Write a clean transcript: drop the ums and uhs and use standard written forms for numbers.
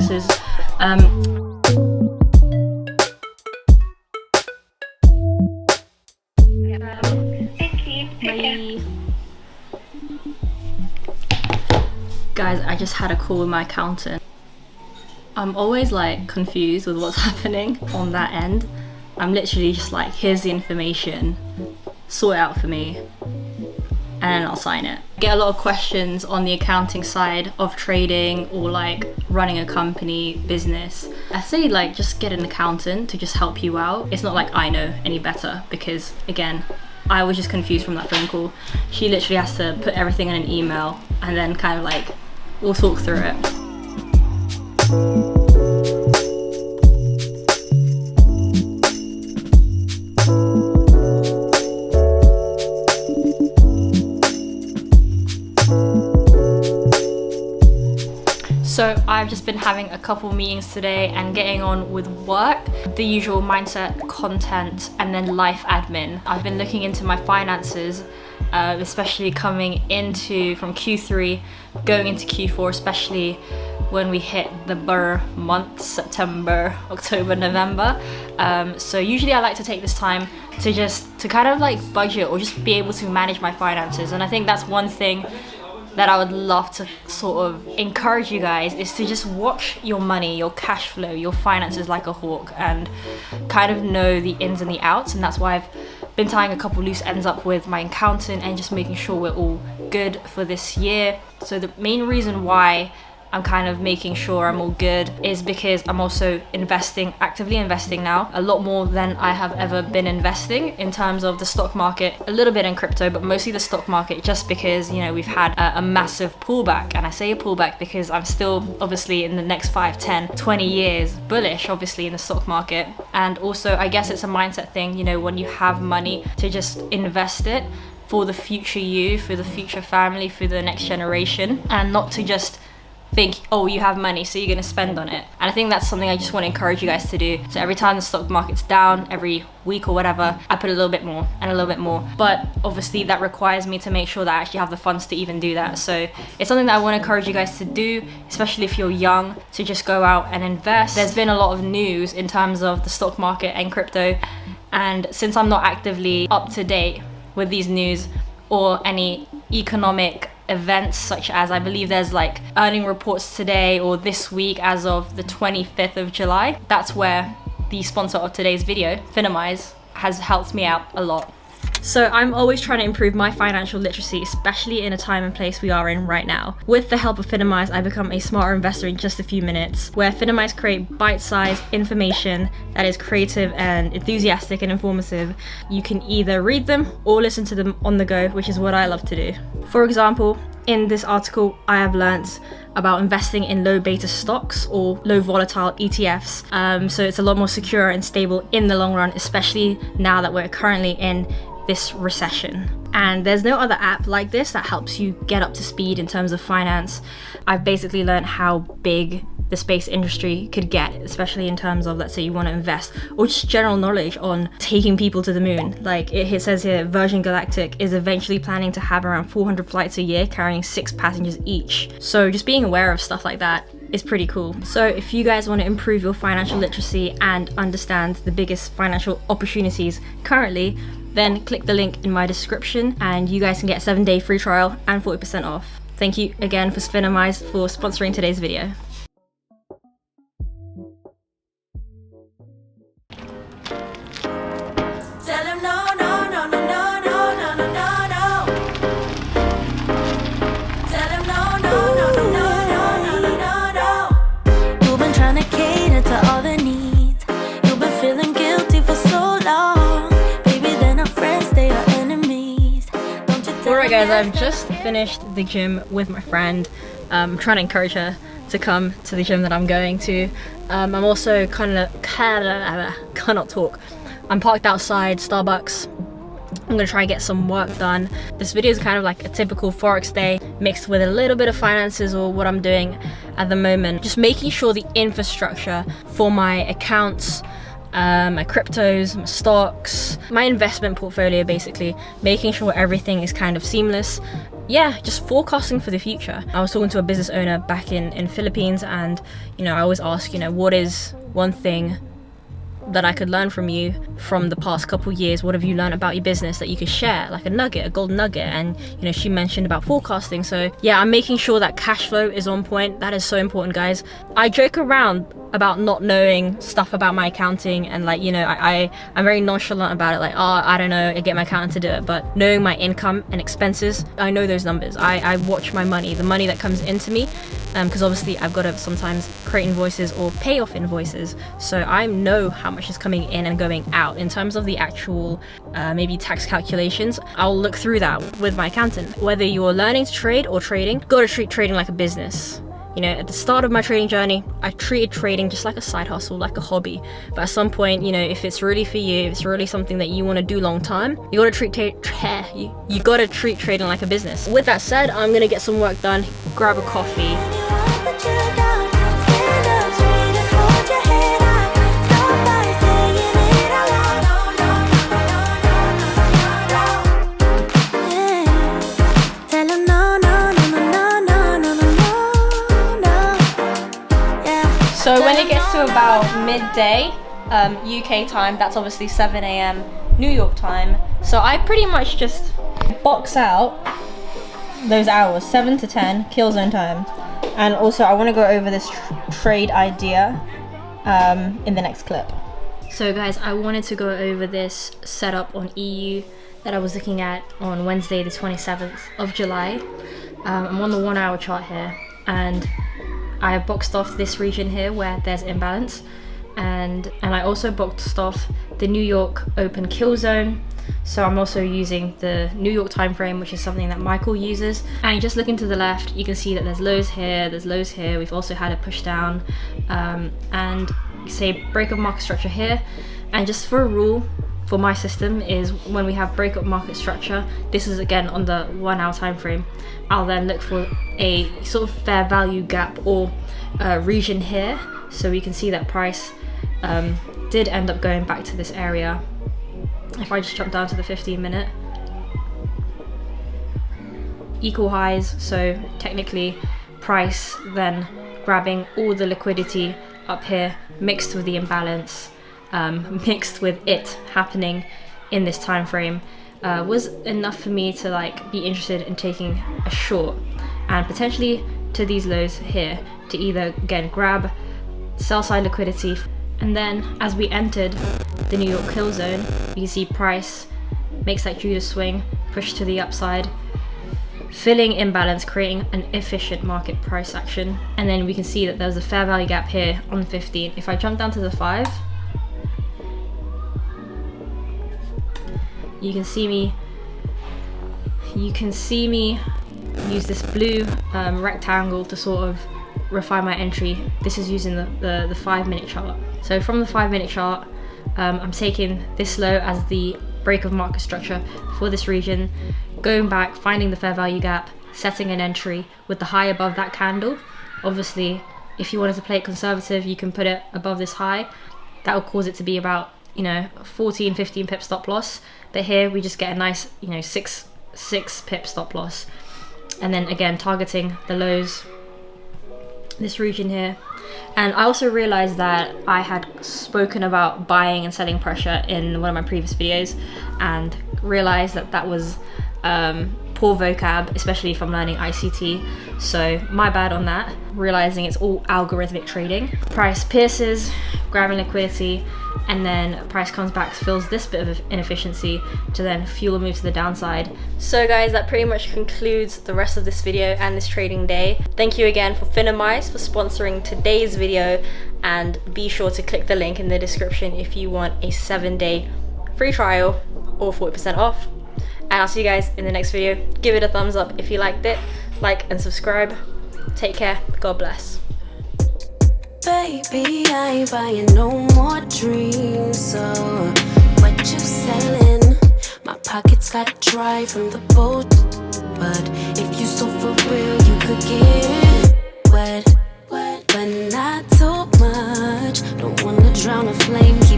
finances. Bye. Guys, I just had a call with my accountant. I'm always like confused with what's happening on that end. I'm literally just like, here's the information, sort it out for me, and then I'll sign it. I get a lot of questions on the accounting side of trading or like running a company, business. I say like just get an accountant to just help you out. It's not like I know any better, because again, I was just confused from that phone call. She literally has to put everything in an email and then kind of like, we'll talk through it. So I've just been having a couple meetings today and getting on with work, the usual mindset, content, and then life admin. I've been looking into my finances, especially coming into from Q3, going into Q4, especially when we hit the burr months, September, October, November. So usually I like to take this time to kind of like budget or just be able to manage my finances. And I think that's one thing that I would love to sort of encourage you guys, is to just watch your money, your cash flow, your finances like a hawk, and kind of know the ins and the outs. And that's why I've been tying a couple loose ends up with my accountant and just making sure we're all good for this year. So the main reason why I'm kind of making sure I'm all good is because I'm also actively investing now, a lot more than I have ever been investing in terms of the stock market, a little bit in crypto, but mostly the stock market, just because, you know, we've had a massive pullback. And I say a pullback because I'm still obviously in the next 5, 10, 20 years bullish, obviously, in the stock market. And also, I guess it's a mindset thing, you know, when you have money, to just invest it for the future you, for the future family, for the next generation, and not to just think, oh, you have money, so you're going to spend on it. And I think that's something I just want to encourage you guys to do. So every time the stock market's down, every week or whatever, I put a little bit more and a little bit more. But obviously that requires me to make sure that I actually have the funds to even do that. So it's something that I want to encourage you guys to do, especially if you're young, to just go out and invest. There's been a lot of news in terms of the stock market and crypto. And since I'm not actively up to date with these news or any economic events, such as, I believe there's like earning reports today or this week as of the 25th of July. That's where the sponsor of today's video, Finimize, has helped me out a lot. So I'm always trying to improve my financial literacy, especially in a time and place we are in right now. With the help of Finimize, I become a smarter investor in just a few minutes, where Finimize create bite-sized information that is creative and enthusiastic and informative. You can either read them or listen to them on the go, which is what I love to do. For example, in this article, I have learnt about investing in low beta stocks or low volatile ETFs. So it's a lot more secure and stable in the long run, especially now that we're currently in this recession. And there's no other app like this that helps you get up to speed in terms of finance. I've basically learned how big the space industry could get, especially in terms of, let's say you want to invest, or just general knowledge on taking people to the moon. Like it says here, Virgin Galactic is eventually planning to have around 400 flights a year carrying 6 passengers each. So just being aware of stuff like that is pretty cool. So if you guys want to improve your financial literacy and understand the biggest financial opportunities currently, then click the link in my description and you guys can get a 7-day free trial and 40% off. Thank you again for Finimize for sponsoring today's video. Alright guys, I've just finished the gym with my friend. I'm trying to encourage her to come to the gym that I'm going to. I'm also cannot talk. I'm parked outside Starbucks. I'm gonna try and get some work done. This video is kind of like a typical Forex day mixed with a little bit of finances or what I'm doing at the moment. Just making sure the infrastructure for my accounts, my cryptos, my stocks, my investment portfolio, basically making sure everything is kind of seamless yeah, just forecasting for the future. I was talking to a business owner back in Philippines, and I always ask, what is one thing that I could learn from you from the past couple years? What have you learned about your business that you could share, like a nugget, a golden nugget? And she mentioned about forecasting. So yeah, I'm making sure that cash flow is on point. That is so important, guys. I joke around about not knowing stuff about my accounting, and I'm very nonchalant about it, like, oh, I don't know, I get my accountant to do it. But knowing my income and expenses, I know those numbers. I watch my money, the money that comes into me, because obviously I've got to sometimes create invoices or pay off invoices, so I know how much is coming in and going out. In terms of the actual maybe tax calculations, I'll look through that with my accountant. Whether you're learning to trade or trading, gotta treat trading like a business. At the start of my trading journey, I treated trading just like a side hustle, like a hobby. But at some point, if it's really for you, if it's really something that you want to do long time, you gotta treat trading like a business. With that said, I'm gonna get some work done, grab a coffee. So when it gets to about midday UK time, that's obviously 7 a.m. New York time, so I pretty much just box out those hours, 7 to 10 kill zone time. And also I want to go over this trade idea in the next clip. So guys, I wanted to go over this setup on EU that I was looking at on Wednesday the 27th of July. I'm on the 1 hour chart here, and I boxed off this region here where there's imbalance, and I also boxed off the New York open kill zone. So I'm also using the New York time frame, which is something that Michael uses. And just looking to the left, you can see that there's lows here, there's lows here. We've also had a push down, and say break of market structure here. And just for a rule for my system is when we have break up market structure, this is again on the 1 hour time frame, I'll then look for a sort of fair value gap or region here. So we can see that price did end up going back to this area. If I just jump down to the 15-minute, equal highs, so technically price then grabbing all the liquidity up here mixed with the imbalance, mixed with it happening in this time frame, was enough for me to be interested in taking a short, and potentially to these lows here to either again grab sell side liquidity. And then as we entered the New York kill zone, you can see price makes that Judas swing, push to the upside, filling imbalance, creating an efficient market price action. And then we can see that there's a fair value gap here on 15. If I jump down to the 5, you can see me use this blue rectangle to sort of refine my entry. This is using the 5-minute chart. So from the 5-minute chart, I'm taking this low as the break of market structure for this region, going back, finding the fair value gap, setting an entry with the high above that candle. Obviously, if you wanted to play it conservative, you can put it above this high. That will cause it to be about 14, 15 pip stop loss. But here we just get a nice 6 pip stop loss. And then again targeting the lows, this region here. And I also realized that I had spoken about buying and selling pressure in one of my previous videos, and realized that that was poor vocab, especially if I'm learning ICT. So my bad on that. Realizing it's all algorithmic trading. Price pierces, grabbing liquidity, and then price comes back, fills this bit of inefficiency to then fuel a move to the downside. So guys, that pretty much concludes the rest of this video and this trading day. Thank you again for Finamize for sponsoring today's video, and be sure to click the link in the description if you want a 7-day free trial or 40% off. And I'll see you guys in the next video. Give it a thumbs up if you liked it, like and subscribe. Take care, God bless. Baby, I ain't buying no more dreams. So what you selling? My pockets got dry from the boat, but if you so for real, you could get wet, but not too much. Don't wanna drown a flame.